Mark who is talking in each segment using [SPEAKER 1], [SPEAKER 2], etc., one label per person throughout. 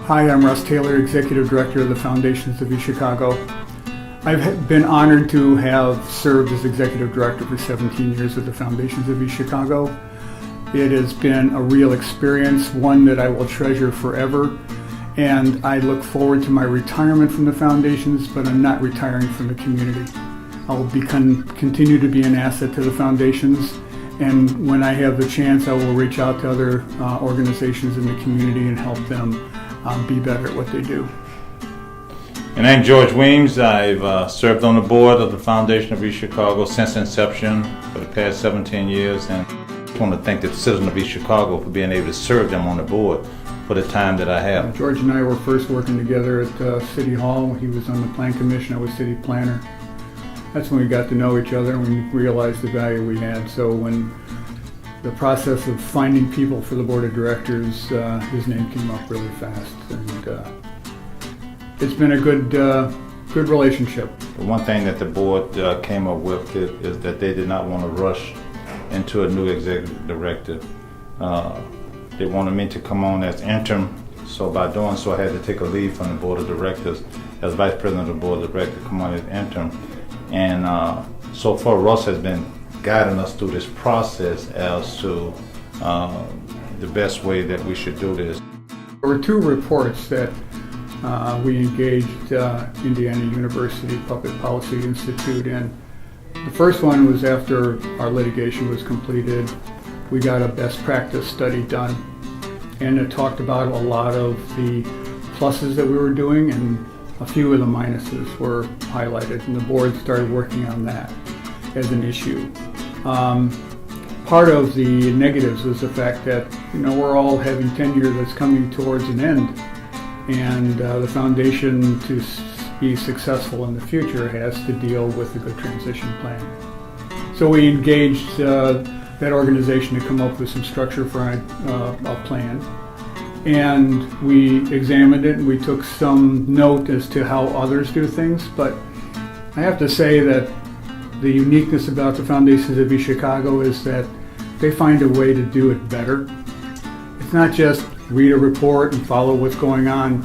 [SPEAKER 1] Hi, I'm Russ Taylor, Executive Director of the Foundations of East Chicago. I've been honored to have served as Executive Director for 17 years with the Foundations of East Chicago. It has been a real experience, one that I will treasure forever, and I look forward to my retirement from the Foundations, but I'm not retiring from the community. I will continue to be an asset to the Foundations, and when I have the chance, I will reach out to other organizations in the community and help them be better at what they do.
[SPEAKER 2] And I'm George Weems. I've served on the board of the Foundation of East Chicago since inception for the past 17 years, and I want to thank the citizens of East Chicago for being able to serve them on the board for the time that I have.
[SPEAKER 1] George and I were first working together at City Hall. He was on the Plan Commission, I was City Planner. That's when we got to know each other and we realized the value we had. So when the process of finding people for the board of directors, his name came up really fast, and it's been a good relationship.
[SPEAKER 2] The one thing that the board came up with is that they did not want to rush into a new executive director. They wanted me to come on as interim, so by doing so I had to take a leave from the board of directors as vice president of the board of directors, come on as interim. And so far Russ has been guiding us through this process as to the best way that we should do this.
[SPEAKER 1] There were two reports that we engaged Indiana University Public Policy Institute in. The first one was after our litigation was completed. We got a best practice study done, and it talked about a lot of the pluses that we were doing, and a few of the minuses were highlighted, and the board started working on that as an issue. Part of the negatives was the fact that we're all having tenure that's coming towards an end, and the foundation to be successful in the future has to deal with a good transition plan. So we engaged that organization to come up with some structure for a plan, and we examined it and we took some note as to how others do things. But I have to say that the uniqueness about the Foundations of East Chicago is that they find a way to do it better. It's not just read a report and follow what's going on.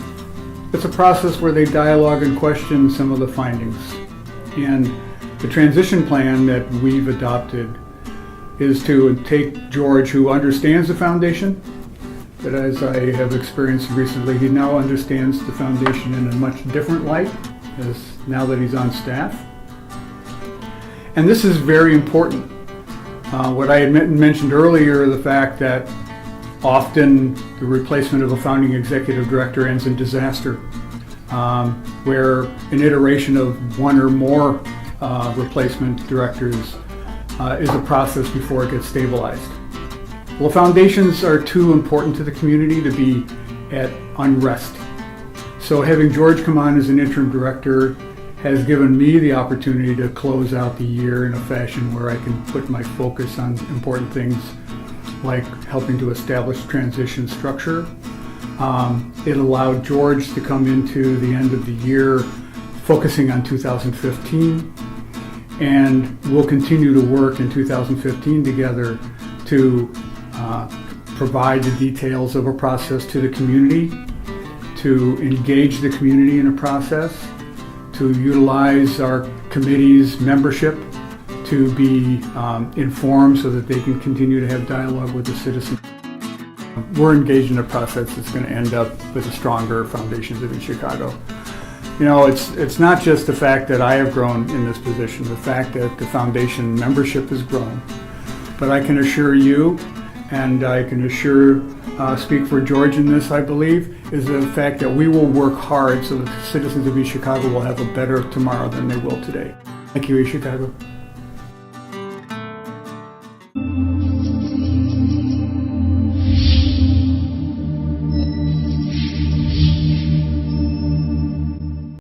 [SPEAKER 1] It's a process where they dialogue and question some of the findings. And the transition plan that we've adopted is to take George, who understands the foundation, but as I have experienced recently, he now understands the foundation in a much different light, now that he's on staff. And this is very important. What I had mentioned earlier, the fact that often the replacement of a founding executive director ends in disaster, where an iteration of one or more replacement directors is a process before it gets stabilized. Well, foundations are too important to the community to be at unrest. So having George come on as an interim director has given me the opportunity to close out the year in a fashion where I can put my focus on important things like helping to establish transition structure. It allowed George to come into the end of the year focusing on 2015, and we'll continue to work in 2015 together to provide the details of a process to the community, to engage the community in a process, to utilize our committee's membership to be informed so that they can continue to have dialogue with the citizens. We're engaged in a process that's going to end up with a stronger Foundations of East Chicago. It's not just the fact that I have grown in this position, the fact that the foundation membership has grown, but I can assure you, and I can speak for George in this, I believe, is the fact that we will work hard so that the citizens of East Chicago will have a better tomorrow than they will today. Thank you, East Chicago.